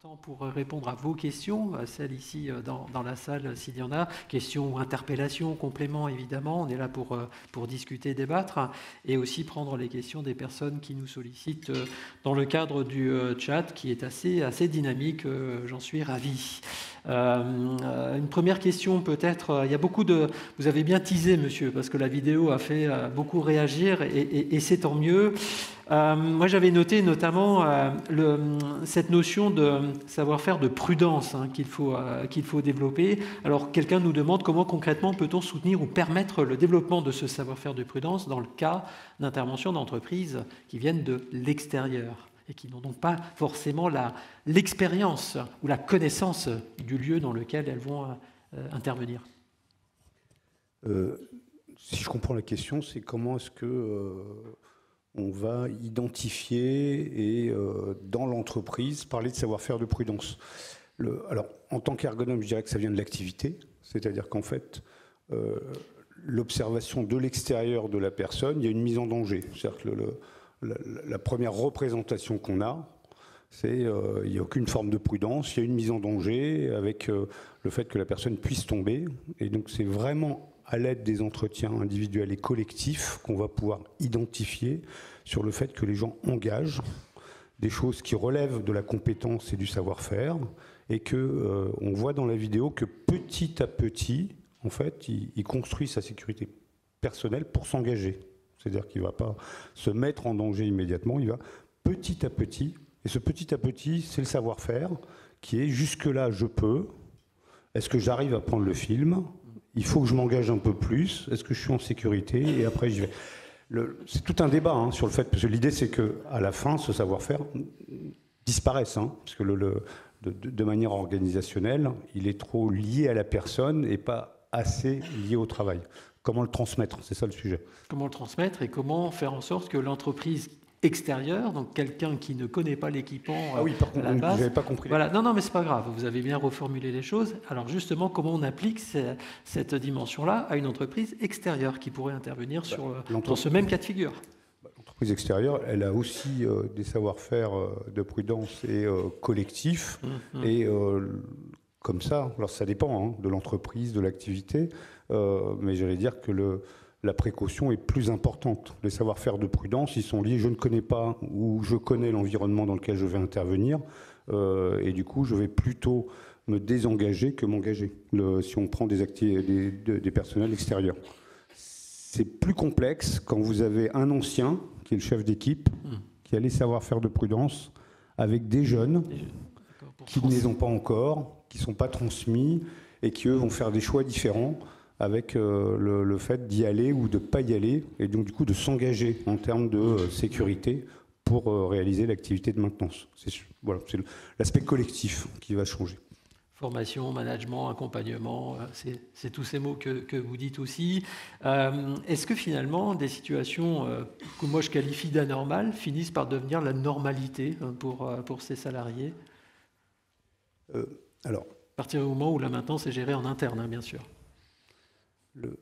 Temps pour répondre à vos questions, celles ici dans la salle s'il y en a, questions ou interpellations, compléments évidemment, on est là pour discuter, débattre, et aussi prendre les questions des personnes qui nous sollicitent dans le cadre du chat qui est assez dynamique, j'en suis ravi. Une première question peut-être, il y a beaucoup de... Vous avez bien teasé monsieur, parce que la vidéo a fait beaucoup réagir et c'est tant mieux. Moi j'avais noté notamment cette notion de savoir-faire de prudence qu'il faut développer. Alors quelqu'un nous demande comment concrètement peut-on soutenir ou permettre le développement de ce savoir-faire de prudence dans le cas d'interventions d'entreprises qui viennent de l'extérieur et qui n'ont donc pas forcément l'expérience ou la connaissance du lieu dans lequel elles vont intervenir. Si je comprends la question, c'est comment est-ce que on va identifier et dans l'entreprise parler de savoir-faire de prudence. Alors, en tant qu'ergonome, je dirais que ça vient de l'activité, c'est-à-dire qu'en fait, l'observation de l'extérieur de la personne, il y a une mise en danger. C'est-à-dire que la première représentation qu'on a, c'est il n'y a aucune forme de prudence, il y a une mise en danger avec le fait que la personne puisse tomber. Et donc, c'est vraiment à l'aide des entretiens individuels et collectifs qu'on va pouvoir identifier sur le fait que les gens engagent des choses qui relèvent de la compétence et du savoir-faire et qu'on voit dans la vidéo que petit à petit, en fait, il construit sa sécurité personnelle pour s'engager. C'est-à-dire qu'il ne va pas se mettre en danger immédiatement, il va petit à petit, et ce petit à petit, c'est le savoir-faire qui est jusque-là, je peux, est-ce que j'arrive à prendre le film ? Il faut que je m'engage un peu plus. Est-ce que je suis en sécurité ? Et après, j'y vais. C'est tout un débat sur le fait, parce que l'idée, c'est qu'à la fin, ce savoir-faire disparaisse. Parce que de manière organisationnelle, il est trop lié à la personne et pas assez lié au travail. Comment le transmettre ? C'est ça le sujet. Comment le transmettre et comment faire en sorte que l'entreprise extérieur, donc quelqu'un qui ne connaît pas l'équipement ah oui, par contre, à la base. Vous n'avez pas compris. Voilà, non, mais c'est pas grave, vous avez bien reformulé les choses. Alors justement, comment on applique cette dimension-là à une entreprise extérieure qui pourrait intervenir dans ce même cas de figure ? L'entreprise extérieure, elle a aussi des savoir-faire de prudence et collectifs. Et comme ça, alors ça dépend de l'entreprise, de l'activité, mais j'allais dire que la précaution est plus importante. Les savoir-faire de prudence, ils sont liés, je ne connais pas ou je connais l'environnement dans lequel je vais intervenir, et du coup, je vais plutôt me désengager que m'engager, si on prend des personnels extérieurs. C'est plus complexe quand vous avez un ancien, qui est le chef d'équipe, qui a les savoir-faire de prudence, avec des jeunes qui ne les ont pas encore, qui ne sont pas transmis, et qui, eux, vont faire des choix différents, avec le fait d'y aller ou de ne pas y aller, et donc du coup de s'engager en termes de sécurité pour réaliser l'activité de maintenance. C'est l'aspect collectif qui va changer. Formation, management, accompagnement, c'est tous ces mots que vous dites aussi. Est-ce que finalement des situations que moi je qualifie d'anormales finissent par devenir la normalité pour ces salariés ? Alors, à partir du moment où la maintenance est gérée en interne, bien sûr.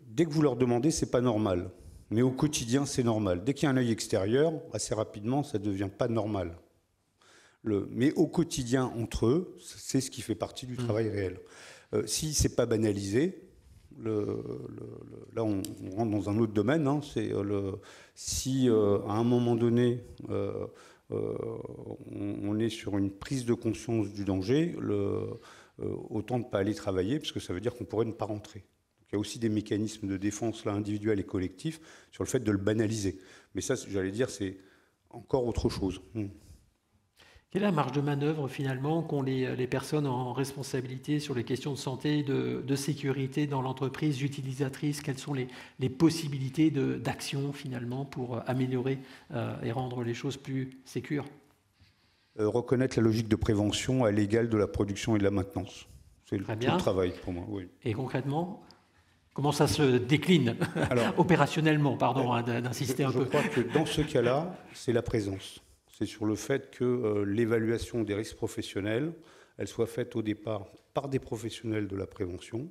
Dès que vous leur demandez, c'est pas normal. Mais au quotidien, c'est normal. Dès qu'il y a un œil extérieur, assez rapidement, ça ne devient pas normal. Mais au quotidien, entre eux, c'est ce qui fait partie du travail réel. Si ce n'est pas banalisé, là, on rentre dans un autre domaine. Si, à un moment donné, on est sur une prise de conscience du danger, autant ne pas aller travailler, parce que ça veut dire qu'on pourrait ne pas rentrer. Il y a aussi des mécanismes de défense là, individuels et collectifs sur le fait de le banaliser. Mais ça, j'allais dire, c'est encore autre chose. Quelle est la marge de manœuvre finalement qu'ont les personnes en responsabilité sur les questions de santé, de sécurité dans l'entreprise utilisatrice ? Quelles sont les possibilités d'action finalement pour améliorer et rendre les choses plus sécures ? Reconnaître la logique de prévention à l'égal de la production et de la maintenance. C'est tout le travail pour moi. Oui. Et concrètement ? Comment ça se décline opérationnellement, d'insister un peu. Je crois que dans ce cas-là, c'est la présence. C'est sur le fait que l'évaluation des risques professionnels, elle soit faite au départ par des professionnels de la prévention,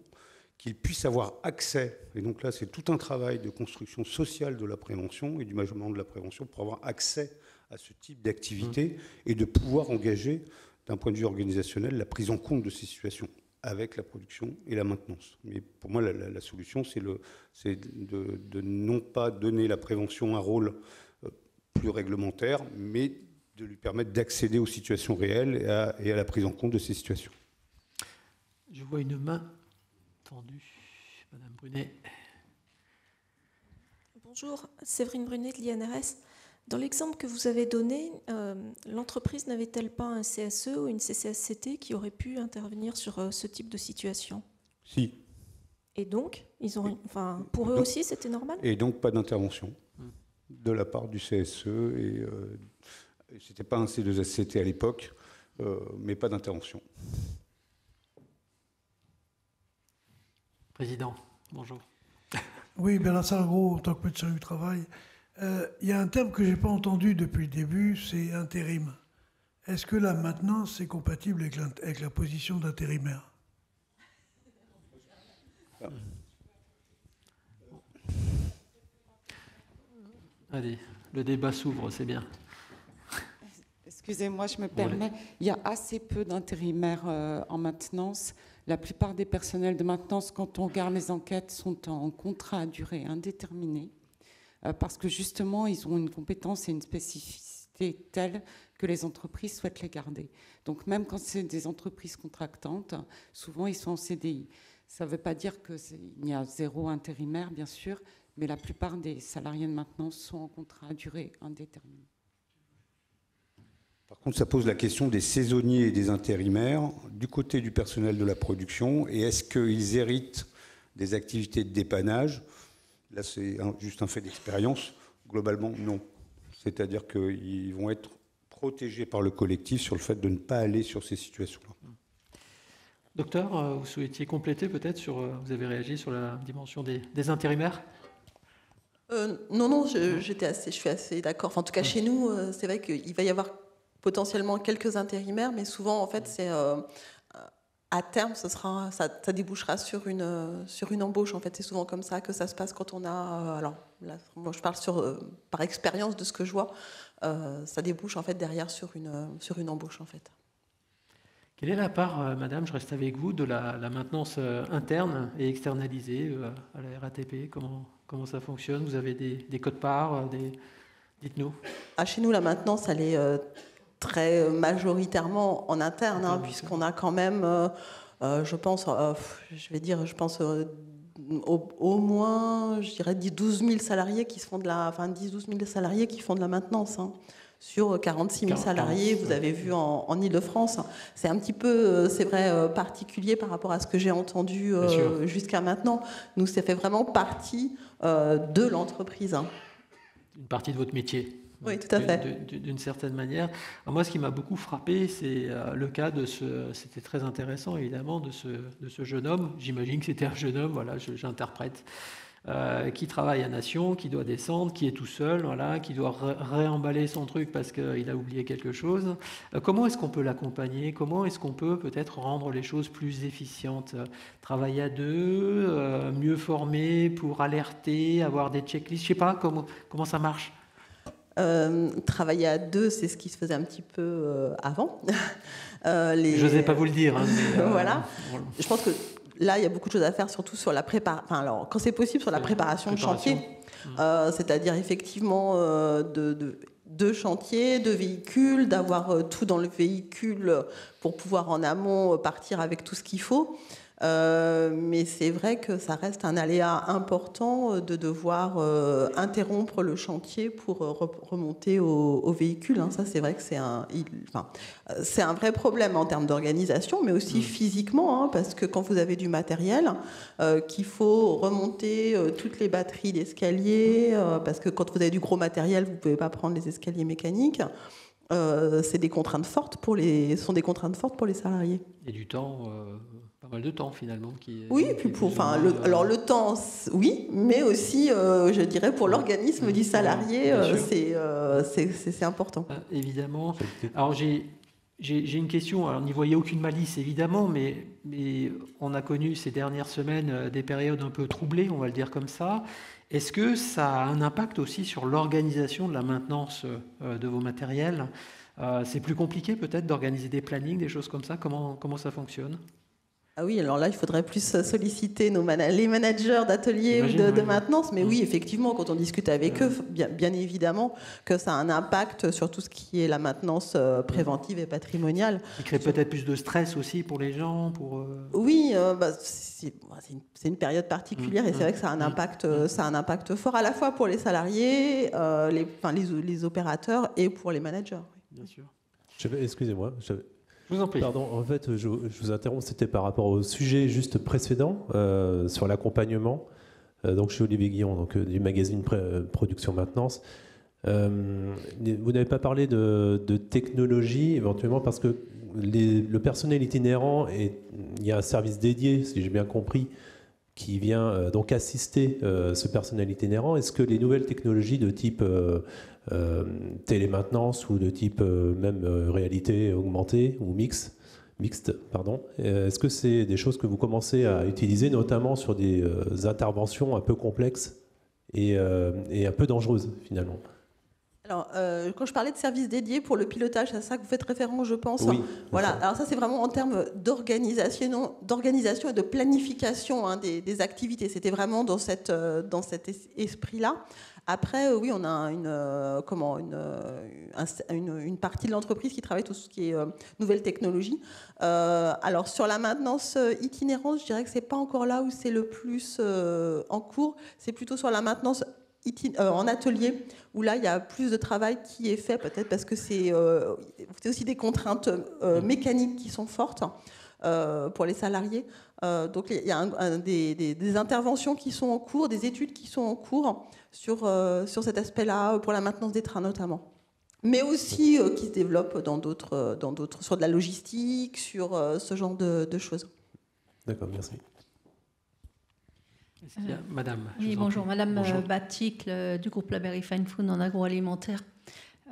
qu'ils puissent avoir accès, et donc là c'est tout un travail de construction sociale de la prévention et du management de la prévention pour avoir accès à ce type d'activité et de pouvoir engager d'un point de vue organisationnel, la prise en compte de ces situations avec la production et la maintenance. Mais pour moi, la solution, c'est de non pas donner la prévention un rôle plus réglementaire, mais de lui permettre d'accéder aux situations réelles et à la prise en compte de ces situations. Je vois une main tendue. Madame Brunet. Bonjour, Séverine Brunet de l'INRS. Dans l'exemple que vous avez donné, l'entreprise n'avait-elle pas un CSE ou une CCSCT qui aurait pu intervenir sur ce type de situation? Si. Et donc, pour eux aussi, c'était normal? Et donc, pas d'intervention de la part du CSE. Et c'était pas un C2SCT à l'époque, mais pas d'intervention. Président, bonjour. Oui, Bernard Salgros, en tant que médecin du travail. Il y a un terme que je n'ai pas entendu depuis le début, c'est intérim. Est-ce que la maintenance est compatible avec la position d'intérimaire? Allez, le débat s'ouvre, c'est bien. Excusez-moi, je me permets. Il y a assez peu d'intérimaires en maintenance. La plupart des personnels de maintenance, quand on regarde les enquêtes, sont en contrat à durée indéterminée parce que justement, ils ont une compétence et une spécificité telle que les entreprises souhaitent les garder. Donc même quand c'est des entreprises contractantes, souvent ils sont en CDI. Ça ne veut pas dire qu'il y a zéro intérimaire, bien sûr, mais la plupart des salariés de maintenance sont en contrat à durée indéterminée. Par contre, ça pose la question des saisonniers et des intérimaires du côté du personnel de la production. Et est-ce qu'ils héritent des activités de dépannage? Là, c'est juste un fait d'expérience. Globalement, non. C'est-à-dire qu'ils vont être protégés par le collectif sur le fait de ne pas aller sur ces situations-là. Docteur, vous souhaitiez compléter peut-être sur... Vous avez réagi sur la dimension des intérimaires? Non, je suis assez d'accord. Enfin, en tout cas, chez nous, c'est vrai qu'il va y avoir potentiellement quelques intérimaires, mais souvent, en fait, c'est à terme, ça débouchera sur une embauche. En fait, c'est souvent comme ça que ça se passe quand on a. Alors, là, moi, je parle par expérience de ce que je vois. Ça débouche en fait derrière sur une embauche, en fait. Quelle est la part, madame, je reste avec vous, de la maintenance interne et externalisée à la RATP? Comment ça fonctionne? Vous avez des codes-parts? Dites-nous. Chez nous, la maintenance, elle est très majoritairement en interne, puisqu'on a quand même, je pense, au moins, je dirais, 12 000 salariés qui font de la maintenance. Sur 46 000 salariés, vous avez vu en Ile-de-France. C'est un petit peu, c'est vrai, particulier par rapport à ce que j'ai entendu jusqu'à maintenant. Nous, ça fait vraiment partie de l'entreprise. Une partie de votre métier. Oui, tout à fait. D'une certaine manière. Alors moi, ce qui m'a beaucoup frappé, c'est le cas de c'était très intéressant, évidemment, de ce jeune homme. J'imagine que c'était un jeune homme, voilà, j'interprète. Qui travaille à Nation, qui doit descendre, qui est tout seul, voilà, qui doit réemballer son truc parce qu'il a oublié quelque chose. Comment est-ce qu'on peut l'accompagner? Comment est-ce qu'on peut peut-être rendre les choses plus efficientes? Travailler à deux, mieux former pour alerter, avoir des checklists, je ne sais pas comment ça marche. Travailler à deux, c'est ce qui se faisait un petit peu avant. Je n'osais pas vous le dire. Mais, voilà. Je pense que là, il y a beaucoup de choses à faire, surtout sur la préparation. Enfin, alors, quand c'est possible, sur la préparation de chantier. C'est-à-dire, effectivement, de chantier, de véhicules, d'avoir tout dans le véhicule pour pouvoir en amont partir avec tout ce qu'il faut. Mais c'est vrai que ça reste un aléa important de devoir interrompre le chantier pour remonter au véhicule. Ça, c'est vrai que c'est un vrai problème en termes d'organisation, mais aussi physiquement, parce que quand vous avez du matériel, qu'il faut remonter toutes les batteries d'escalier, parce que quand vous avez du gros matériel, vous ne pouvez pas prendre les escaliers mécaniques. C'est des contraintes fortes pour les salariés. Et du temps, pas mal de temps finalement. Alors le temps, oui, mais aussi, je dirais, pour l'organisme du salarié, c'est important. Évidemment. Alors j'ai une question. Alors n'y voyez aucune malice évidemment, mais on a connu ces dernières semaines des périodes un peu troublées, on va le dire comme ça. Est-ce que ça a un impact aussi sur l'organisation de la maintenance de vos matériels? C'est plus compliqué peut-être d'organiser des plannings, des choses comme ça. Comment ça fonctionne? Ah oui, alors là, il faudrait plus solliciter les managers d'ateliers ou de maintenance. Mais oui, effectivement, quand on discute avec eux, bien évidemment que ça a un impact sur tout ce qui est la maintenance préventive et patrimoniale. Il crée peut-être plus de stress aussi pour les gens Oui, c'est une période particulière et c'est vrai que ça a un impact fort à la fois pour les salariés, les opérateurs et pour les managers. Bien sûr. Excusez-moi. Je vous en prie. Pardon, en fait, je vous interromps, c'était par rapport au sujet juste précédent, sur l'accompagnement. Donc, je suis Olivier Guillon, donc, du magazine Production Maintenance. Vous n'avez pas parlé de technologie, éventuellement, parce que le personnel itinérant, il y a un service dédié, si j'ai bien compris, qui vient donc assister ce personnel itinérant. Est-ce que les nouvelles technologies de type télémaintenance ou de type même réalité augmentée ou mixte, pardon, est-ce que c'est des choses que vous commencez à utiliser, notamment sur des interventions un peu complexes et un peu dangereuses finalement? Alors, quand je parlais de services dédiés pour le pilotage, c'est à ça que vous faites référence, je pense. Oui. Voilà. Alors ça, c'est vraiment en termes d'organisation et de planification des activités. C'était vraiment dans cet esprit-là. Après, oui, on a une partie de l'entreprise qui travaille tout ce qui est nouvelles technologies. Alors, sur la maintenance itinérante, je dirais que c'est pas encore là où c'est le plus en cours. C'est plutôt sur la maintenance en atelier, où là, il y a plus de travail qui est fait, peut-être parce que c'est aussi des contraintes mécaniques qui sont fortes pour les salariés. Donc, il y a des interventions qui sont en cours, des études qui sont en cours sur cet aspect-là, pour la maintenance des trains notamment. Mais aussi qui se développent dans d'autres, sur de la logistique, sur ce genre de choses. D'accord, merci. Madame. Oui, bonjour. Madame Baticle du groupe La Berry Fine Food en agroalimentaire.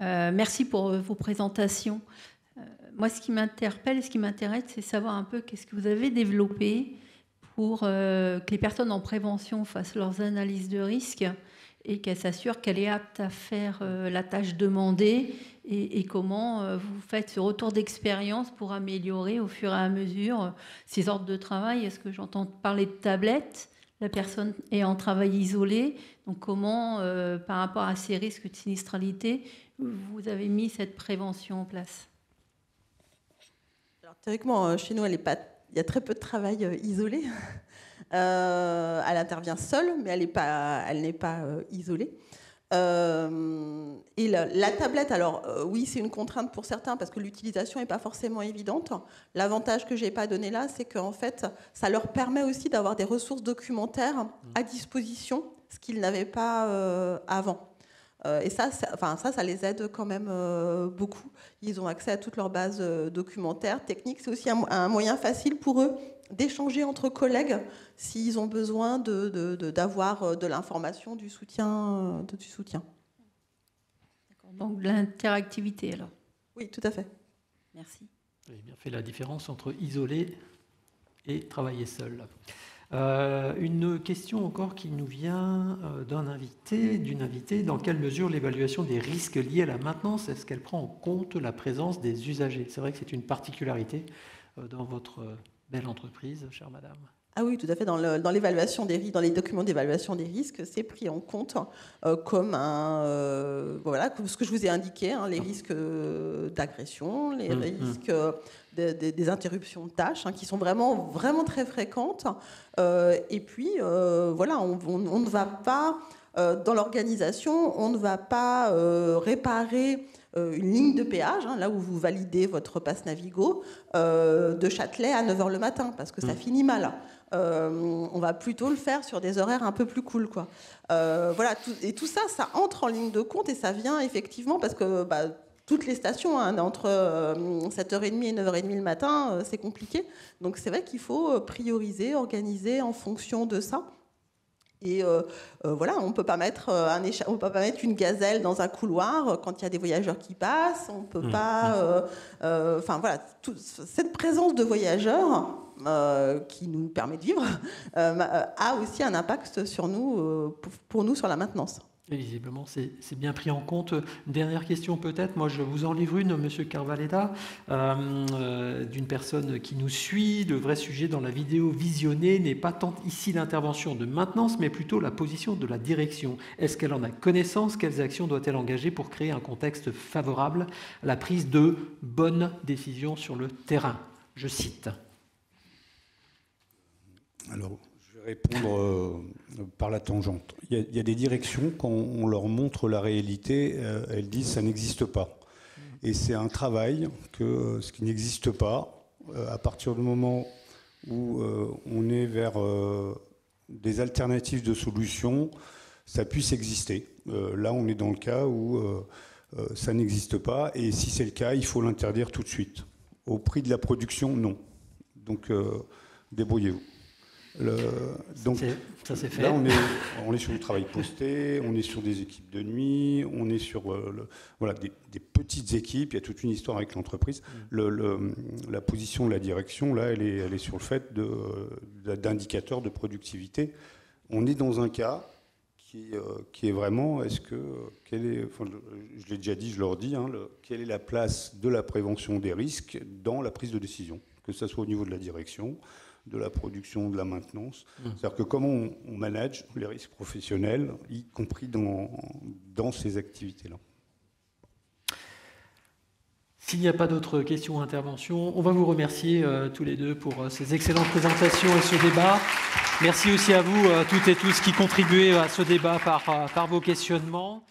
Merci pour vos présentations. Moi, ce qui m'interpelle et ce qui m'intéresse, c'est savoir un peu qu'est-ce que vous avez développé pour que les personnes en prévention fassent leurs analyses de risque et qu'elles s'assurent qu'elle est apte à faire la tâche demandée et comment vous faites ce retour d'expérience pour améliorer au fur et à mesure ces ordres de travail. Est-ce que j'entends parler de tablettes? La personne est en travail isolé, donc comment, par rapport à ces risques de sinistralité, vous avez mis cette prévention en place? Alors, théoriquement, chez nous, il y a très peu de travail isolé. Elle intervient seule, mais elle n'est pas isolée. Et la tablette, alors oui, c'est une contrainte pour certains parce que l'utilisation n'est pas forcément évidente. L'avantage que je n'ai pas donné là, c'est qu'en fait, ça leur permet aussi d'avoir des ressources documentaires à disposition, ce qu'ils n'avaient pas avant. Et ça les aide quand même beaucoup. Ils ont accès à toutes leurs bases documentaires, techniques. C'est aussi un moyen facile pour eux d'échanger entre collègues s'ils ont besoin d'avoir de l'information, du soutien. Donc de l'interactivité alors. Oui, tout à fait. Merci. Vous avez bien fait la différence entre isoler et travailler seul. Une question encore qui nous vient d'une invitée. Dans quelle mesure l'évaluation des risques liés à la maintenance, est-ce qu'elle prend en compte la présence des usagers? C'est vrai que c'est une particularité dans votre belle entreprise, chère madame. Ah oui, tout à fait. Dans l'évaluation des risques, dans les documents d'évaluation des risques, c'est pris en compte comme comme ce que je vous ai indiqué, les risques d'agression, les risques des interruptions de tâches, qui sont vraiment, vraiment très fréquentes. Et puis, on ne va pas, dans l'organisation, on ne va pas réparer une ligne de péage, là où vous validez votre passe Navigo, de Châtelet à 9h le matin, parce que ça finit mal. On va plutôt le faire sur des horaires un peu plus cool, quoi. Et tout ça, ça entre en ligne de compte et ça vient effectivement parce que toutes les stations, entre 7h30 et 9h30 le matin, c'est compliqué. Donc c'est vrai qu'il faut prioriser, organiser en fonction de ça. Et on peut pas mettre une gazelle dans un couloir quand il y a des voyageurs qui passent. On peut pas. Cette présence de voyageurs qui nous permet de vivre a aussi un impact sur nous, pour nous, sur la maintenance. Et visiblement, c'est bien pris en compte. Une dernière question peut-être. Moi, je vous en livre une, Monsieur Carvaleda, d'une personne qui nous suit. Le vrai sujet dans la vidéo visionnée n'est pas tant ici l'intervention de maintenance, mais plutôt la position de la direction. Est-ce qu'elle en a connaissance? Quelles actions doit-elle engager pour créer un contexte favorable à la prise de bonnes décisions sur le terrain? Je cite. Alors, je vais répondre par la tangente. Il y a des directions, quand on leur montre la réalité, elles disent ça n'existe pas. Et c'est un travail que ce qui n'existe pas, à partir du moment où on est vers des alternatives de solutions, ça puisse exister. Là, on est dans le cas où ça n'existe pas. Et si c'est le cas, il faut l'interdire tout de suite. Au prix de la production, non. Donc, débrouillez-vous. Donc, ça c'est fait. Là, on est sur du travail posté, on est sur des équipes de nuit, on est sur voilà, des petites équipes. Il y a toute une histoire avec l'entreprise. La position de la direction, là, elle est sur le fait d'indicateurs de productivité. On est dans un cas qui est vraiment, je l'ai déjà dit, je le redis, quelle est la place de la prévention des risques dans la prise de décision, que ce soit au niveau de la direction, de la production, de la maintenance. C'est-à-dire que comment on manage les risques professionnels, y compris dans ces activités-là. S'il n'y a pas d'autres questions ou interventions, on va vous remercier tous les deux pour ces excellentes présentations et ce débat. Merci aussi à vous toutes et tous qui contribuez à ce débat par vos questionnements.